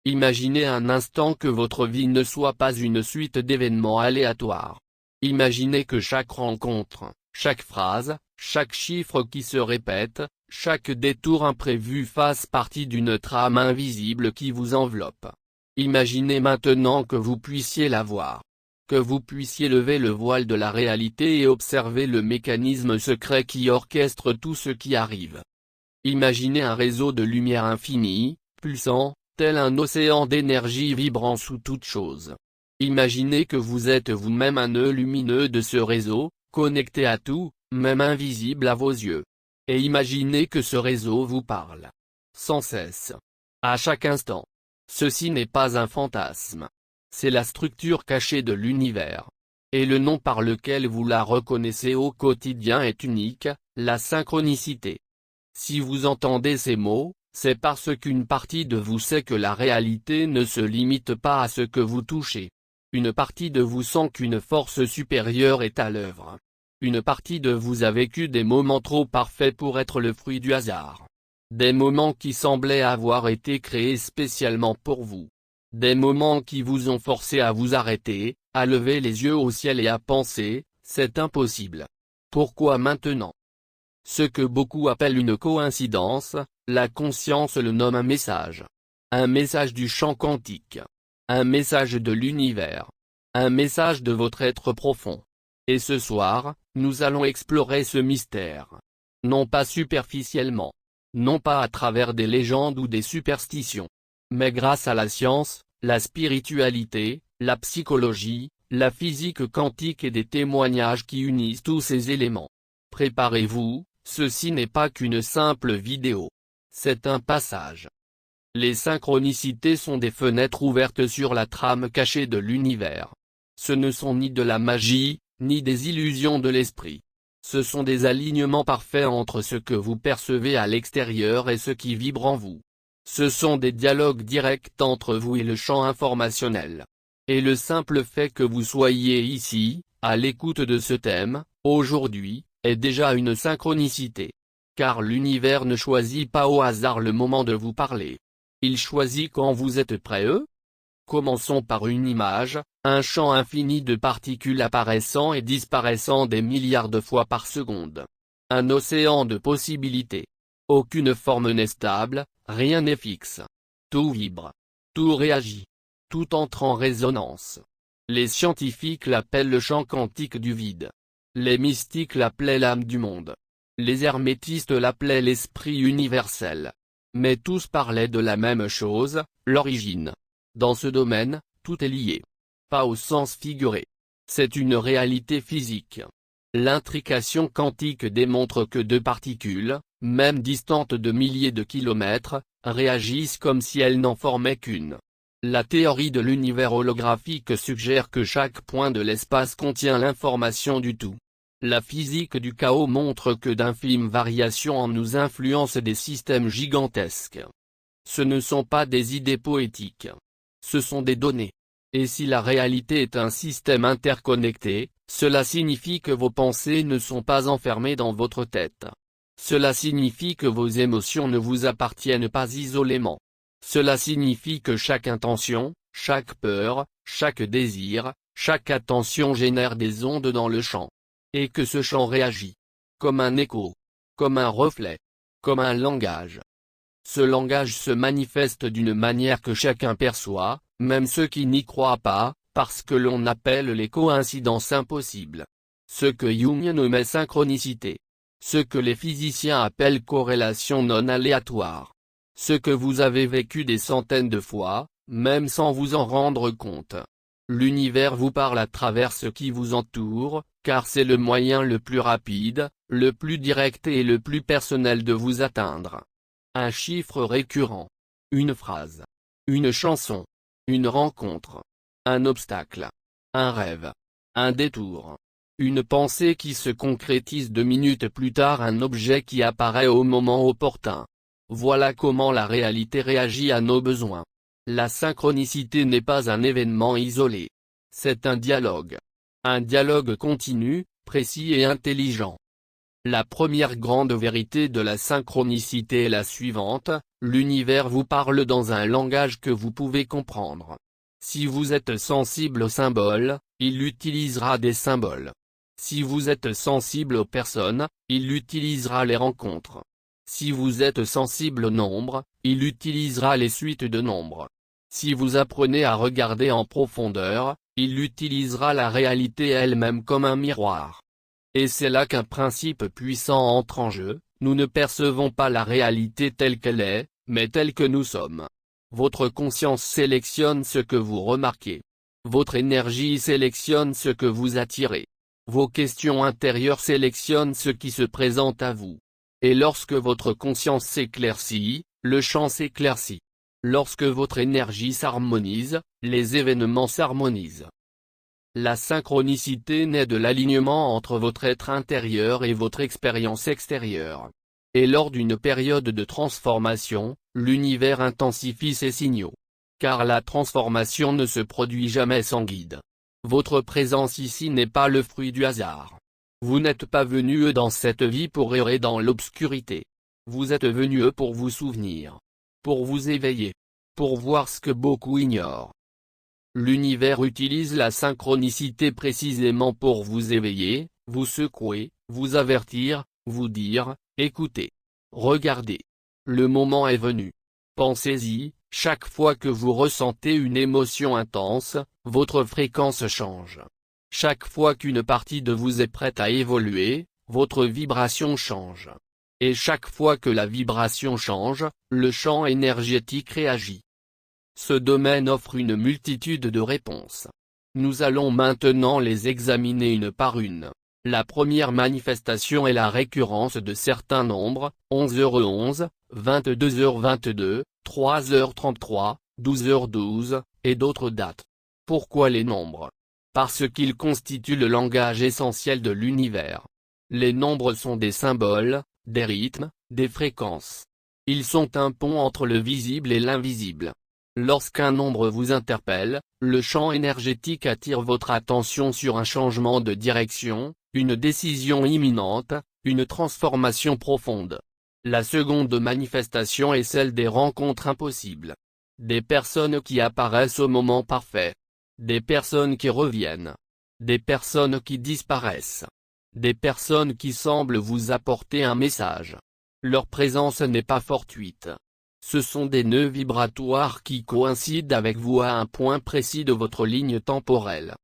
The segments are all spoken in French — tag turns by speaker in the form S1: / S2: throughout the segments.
S1: Imaginez un instant que votre vie ne soit pas une suite d'événements aléatoires. Imaginez que chaque rencontre, chaque phrase, chaque chiffre qui se répète, chaque détour imprévu fasse partie d'une trame invisible qui vous enveloppe. Imaginez maintenant que vous puissiez la voir. Que vous puissiez lever le voile de la réalité et observer le mécanisme secret qui orchestre tout ce qui arrive. Imaginez un réseau de lumière infinie, pulsant, tel un océan d'énergie vibrant sous toute chose. Imaginez que vous êtes vous-même un nœud lumineux de ce réseau, connecté à tout, même invisible à vos yeux. Et imaginez que ce réseau vous parle. Sans cesse. À chaque instant. Ceci n'est pas un fantasme. C'est la structure cachée de l'univers. Et le nom par lequel vous la reconnaissez au quotidien est unique, la synchronicité. Si vous entendez ces mots, c'est parce qu'une partie de vous sait que la réalité ne se limite pas à ce que vous touchez. Une partie de vous sent qu'une force supérieure est à l'œuvre. Une partie de vous a vécu des moments trop parfaits pour être le fruit du hasard. Des moments qui semblaient avoir été créés spécialement pour vous. Des moments qui vous ont forcé à vous arrêter, à lever les yeux au ciel et à penser, c'est impossible. Pourquoi maintenant? Ce que beaucoup appellent une coïncidence, la conscience le nomme un message. Un message du champ quantique. Un message de l'univers. Un message de votre être profond. Et ce soir, nous allons explorer ce mystère. Non pas superficiellement. Non pas à travers des légendes ou des superstitions. Mais grâce à la science, la spiritualité, la psychologie, la physique quantique et des témoignages qui unissent tous ces éléments. Préparez-vous, ceci n'est pas qu'une simple vidéo. C'est un passage. Les synchronicités sont des fenêtres ouvertes sur la trame cachée de l'univers. Ce ne sont ni de la magie, ni des illusions de l'esprit. Ce sont des alignements parfaits entre ce que vous percevez à l'extérieur et ce qui vibre en vous. Ce sont des dialogues directs entre vous et le champ informationnel. Et le simple fait que vous soyez ici, à l'écoute de ce thème, aujourd'hui, est déjà une synchronicité. Car l'univers ne choisit pas au hasard le moment de vous parler. Il choisit quand vous êtes prêt. Commençons par une image, un champ infini de particules apparaissant et disparaissant des milliards de fois par seconde. Un océan de possibilités. Aucune forme n'est stable, rien n'est fixe. Tout vibre. Tout réagit. Tout entre en résonance. Les scientifiques l'appellent le champ quantique du vide. Les mystiques l'appelaient l'âme du monde. Les hermétistes l'appelaient l'esprit universel. Mais tous parlaient de la même chose, l'origine. Dans ce domaine, tout est lié. Pas au sens figuré. C'est une réalité physique. L'intrication quantique démontre que deux particules, même distantes de milliers de kilomètres, réagissent comme si elles n'en formaient qu'une. La théorie de l'univers holographique suggère que chaque point de l'espace contient l'information du tout. La physique du chaos montre que d'infimes variations en nous influencent des systèmes gigantesques. Ce ne sont pas des idées poétiques. Ce sont des données. Et si la réalité est un système interconnecté, cela signifie que vos pensées ne sont pas enfermées dans votre tête. Cela signifie que vos émotions ne vous appartiennent pas isolément. Cela signifie que chaque intention, chaque peur, chaque désir, chaque attention génère des ondes dans le champ. Et que ce champ réagit. Comme un écho. Comme un reflet. Comme un langage. Ce langage se manifeste d'une manière que chacun perçoit, même ceux qui n'y croient pas, parce que l'on appelle les coïncidences impossibles. Ce que Jung nommait synchronicité. Ce que les physiciens appellent corrélation non aléatoire. Ce que vous avez vécu des centaines de fois, même sans vous en rendre compte. L'univers vous parle à travers ce qui vous entoure, car c'est le moyen le plus rapide, le plus direct et le plus personnel de vous atteindre. Un chiffre récurrent. Une phrase. Une chanson. Une rencontre. Un obstacle. Un rêve. Un détour. Une pensée qui se concrétise 2 minutes plus tard, un objet qui apparaît au moment opportun. Voilà comment la réalité réagit à nos besoins. La synchronicité n'est pas un événement isolé. C'est un dialogue. Un dialogue continu, précis et intelligent. La première grande vérité de la synchronicité est la suivante: l'univers vous parle dans un langage que vous pouvez comprendre. Si vous êtes sensible aux symboles, il utilisera des symboles. Si vous êtes sensible aux personnes, il utilisera les rencontres. Si vous êtes sensible au nombre, il utilisera les suites de nombres. Si vous apprenez à regarder en profondeur, il utilisera la réalité elle-même comme un miroir. Et c'est là qu'un principe puissant entre en jeu: nous ne percevons pas la réalité telle qu'elle est, mais telle que nous sommes. Votre conscience sélectionne ce que vous remarquez. Votre énergie sélectionne ce que vous attirez. Vos questions intérieures sélectionnent ce qui se présente à vous. Et lorsque votre conscience s'éclaircit, le champ s'éclaircit. Lorsque votre énergie s'harmonise, les événements s'harmonisent. La synchronicité naît de l'alignement entre votre être intérieur et votre expérience extérieure. Et lors d'une période de transformation, l'univers intensifie ses signaux. Car la transformation ne se produit jamais sans guide. Votre présence ici n'est pas le fruit du hasard. Vous n'êtes pas venu dans cette vie pour errer dans l'obscurité. Vous êtes venu pour vous souvenir. Pour vous éveiller. Pour voir ce que beaucoup ignorent. L'univers utilise la synchronicité précisément pour vous éveiller, vous secouer, vous avertir, vous dire: écoutez. Regardez. Le moment est venu. Pensez-y: chaque fois que vous ressentez une émotion intense, votre fréquence change. Chaque fois qu'une partie de vous est prête à évoluer, votre vibration change. Et chaque fois que la vibration change, le champ énergétique réagit. Ce domaine offre une multitude de réponses. Nous allons maintenant les examiner une par une. La première manifestation est la récurrence de certains nombres: 11h11, 22h22, 3h33, 12h12, et d'autres dates. Pourquoi les nombres? Parce qu'ils constituent le langage essentiel de l'univers. Les nombres sont des symboles, des rythmes, des fréquences. Ils sont un pont entre le visible et l'invisible. Lorsqu'un nombre vous interpelle, le champ énergétique attire votre attention sur un changement de direction, une décision imminente, une transformation profonde. La seconde manifestation est celle des rencontres impossibles. Des personnes qui apparaissent au moment parfait. Des personnes qui reviennent. Des personnes qui disparaissent. Des personnes qui semblent vous apporter un message. Leur présence n'est pas fortuite. Ce sont des nœuds vibratoires qui coïncident avec vous à un point précis de votre ligne temporelle.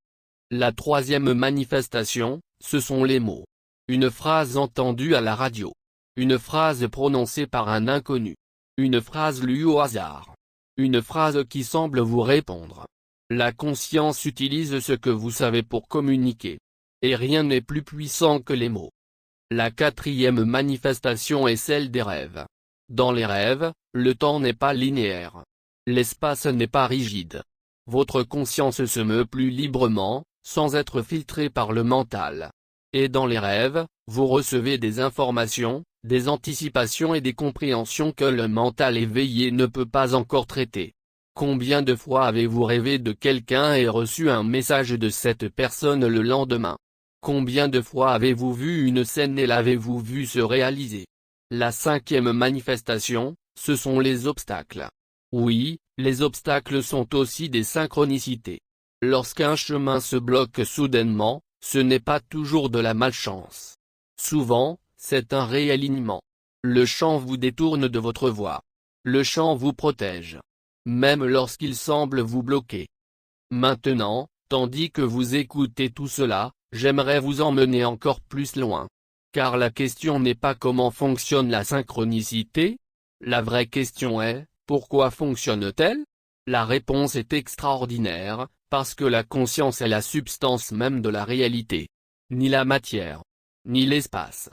S1: La troisième manifestation, ce sont les mots. Une phrase entendue à la radio. Une phrase prononcée par un inconnu. Une phrase lue au hasard. Une phrase qui semble vous répondre. La conscience utilise ce que vous savez pour communiquer. Et rien n'est plus puissant que les mots. La quatrième manifestation est celle des rêves. Dans les rêves, le temps n'est pas linéaire. L'espace n'est pas rigide. Votre conscience se meut plus librement, sans être filtrée par le mental. Et dans les rêves, vous recevez des informations, des anticipations et des compréhensions que le mental éveillé ne peut pas encore traiter. Combien de fois avez-vous rêvé de quelqu'un et reçu un message de cette personne le lendemain? Combien de fois avez-vous vu une scène et l'avez-vous vue se réaliser? La cinquième manifestation, ce sont les obstacles. Oui, les obstacles sont aussi des synchronicités. Lorsqu'un chemin se bloque soudainement, ce n'est pas toujours de la malchance. Souvent, c'est un réalignement. Le champ vous détourne de votre voie. Le champ vous protège. Même lorsqu'il semble vous bloquer. Maintenant, tandis que vous écoutez tout cela, j'aimerais vous emmener encore plus loin. Car la question n'est pas comment fonctionne la synchronicité. La vraie question est, pourquoi fonctionne-t-elle? La réponse est extraordinaire, parce que la conscience est la substance même de la réalité. Ni la matière, ni l'espace,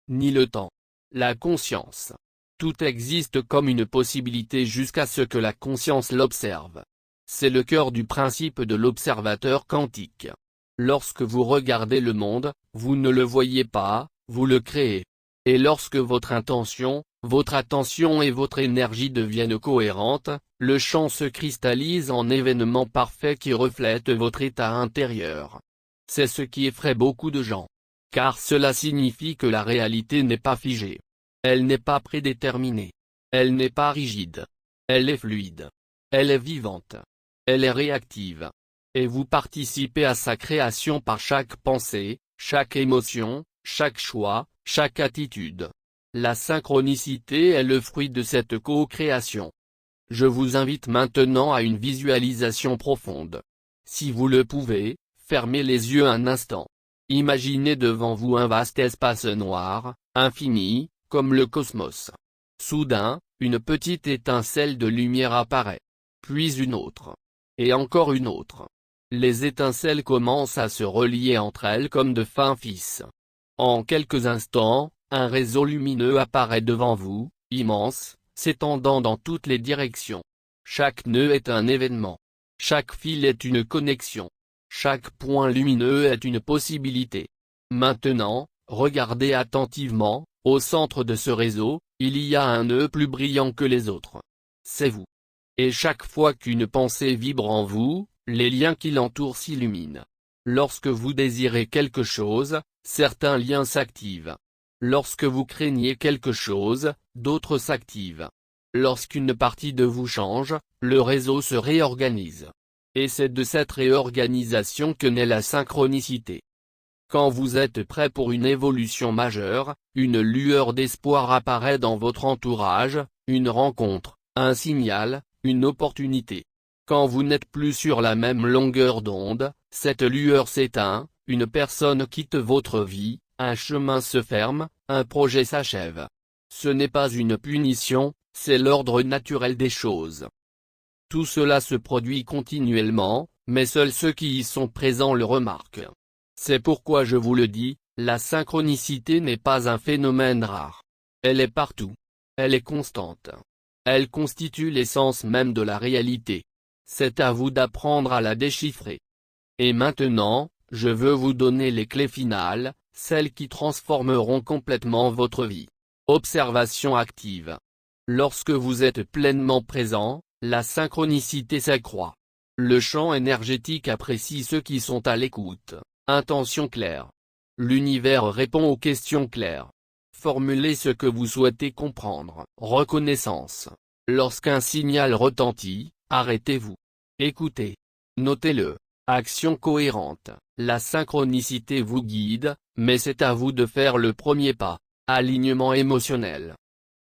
S1: ni le temps. La conscience. Tout existe comme une possibilité jusqu'à ce que la conscience l'observe. C'est le cœur du principe de l'observateur quantique. Lorsque vous regardez le monde, vous ne le voyez pas, vous le créez. Et lorsque votre intention, votre attention et votre énergie deviennent cohérentes, le champ se cristallise en événements parfaits qui reflètent votre état intérieur. C'est ce qui effraie beaucoup de gens. car cela signifie que la réalité n'est pas figée. Elle n'est pas prédéterminée. Elle n'est pas rigide. Elle est fluide. Elle est vivante. Elle est réactive. Et vous participez à sa création par chaque pensée, chaque émotion, chaque choix, chaque attitude. La synchronicité est le fruit de cette co-création. Je vous invite maintenant à une visualisation profonde. Si vous le pouvez, fermez les yeux un instant. Imaginez devant vous un vaste espace noir, infini, comme le cosmos. Soudain, une petite étincelle de lumière apparaît. Puis une autre. Et encore une autre. Les étincelles commencent à se relier entre elles comme de fins fils. En quelques instants, un réseau lumineux apparaît devant vous, immense, s'étendant dans toutes les directions. Chaque nœud est un événement. Chaque fil est une connexion. Chaque point lumineux est une possibilité. Maintenant, regardez attentivement, au centre de ce réseau, il y a un nœud plus brillant que les autres. C'est vous. Et chaque fois qu'une pensée vibre en vous, les liens qui l'entourent s'illuminent. Lorsque vous désirez quelque chose, certains liens s'activent. Lorsque vous craignez quelque chose, d'autres s'activent. Lorsqu'une partie de vous change, le réseau se réorganise. Et c'est de cette réorganisation que naît la synchronicité. Quand vous êtes prêt pour une évolution majeure, une lueur d'espoir apparaît dans votre entourage, une rencontre, un signal, une opportunité. Quand vous n'êtes plus sur la même longueur d'onde, cette lueur s'éteint, une personne quitte votre vie, un chemin se ferme, un projet s'achève. Ce n'est pas une punition, c'est l'ordre naturel des choses. Tout cela se produit continuellement, mais seuls ceux qui y sont présents le remarquent. C'est pourquoi je vous le dis, la synchronicité n'est pas un phénomène rare. Elle est partout. Elle est constante. Elle constitue l'essence même de la réalité. C'est à vous d'apprendre à la déchiffrer. Et maintenant, je veux vous donner les clés finales, celles qui transformeront complètement votre vie. Observation active. Lorsque vous êtes pleinement présent, la synchronicité s'accroît. Le champ énergétique apprécie ceux qui sont à l'écoute. Intention claire. L'univers répond aux questions claires. Formulez ce que vous souhaitez comprendre. Reconnaissance. Lorsqu'un signal retentit, arrêtez-vous. Écoutez. Notez-le. Action cohérente. La synchronicité vous guide, mais c'est à vous de faire le premier pas. Alignement émotionnel.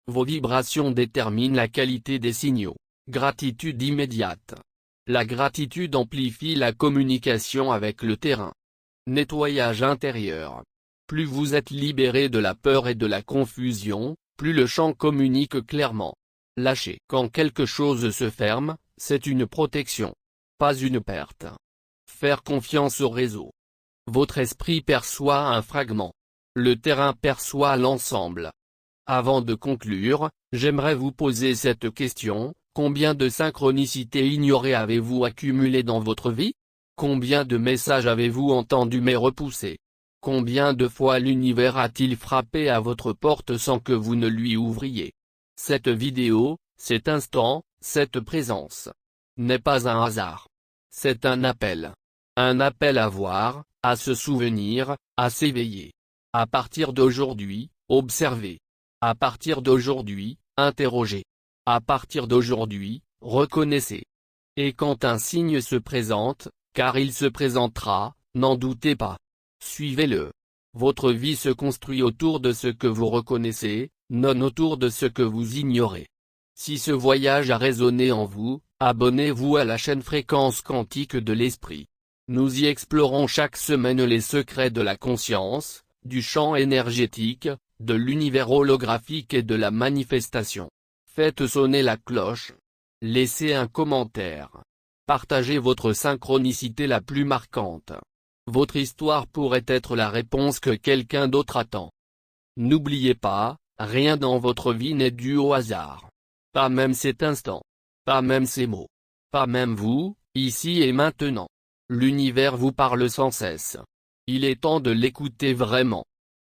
S1: Vos vibrations déterminent la qualité des signaux. Gratitude immédiate. La gratitude amplifie la communication avec le terrain. Nettoyage intérieur. Plus vous êtes libéré de la peur et de la confusion, plus le champ communique clairement. Lâchez. Quand quelque chose se ferme, c'est une protection. Pas une perte. Faire confiance au réseau. Votre esprit perçoit un fragment. Le terrain perçoit l'ensemble. Avant de conclure, j'aimerais vous poser cette question, combien de synchronicités ignorées avez-vous accumulées dans votre vie? Combien de messages avez-vous entendus mais repoussés? Combien de fois l'univers a-t-il frappé à votre porte sans que vous ne lui ouvriez? Cette vidéo, cet instant, cette présence, n'est pas un hasard. C'est un appel. Un appel à voir, à se souvenir, à s'éveiller. À partir d'aujourd'hui, observez. À partir d'aujourd'hui, interrogez. À partir d'aujourd'hui, reconnaissez. Et quand un signe se présente, car il se présentera, n'en doutez pas. Suivez-le. Votre vie se construit autour de ce que vous reconnaissez, non autour de ce que vous ignorez. Si ce voyage a résonné en vous, abonnez-vous à la chaîne Fréquence Quantique de l'Esprit. Nous y explorons chaque semaine les secrets de la conscience, du champ énergétique, de l'univers holographique et de la manifestation. Faites sonner la cloche. Laissez un commentaire. Partagez votre synchronicité la plus marquante. Votre histoire pourrait être la réponse que quelqu'un d'autre attend. N'oubliez pas, rien dans votre vie n'est dû au hasard. Pas même cet instant. Pas même ces mots. Pas même vous, ici et maintenant. L'univers vous parle sans cesse. Il est temps de l'écouter vraiment.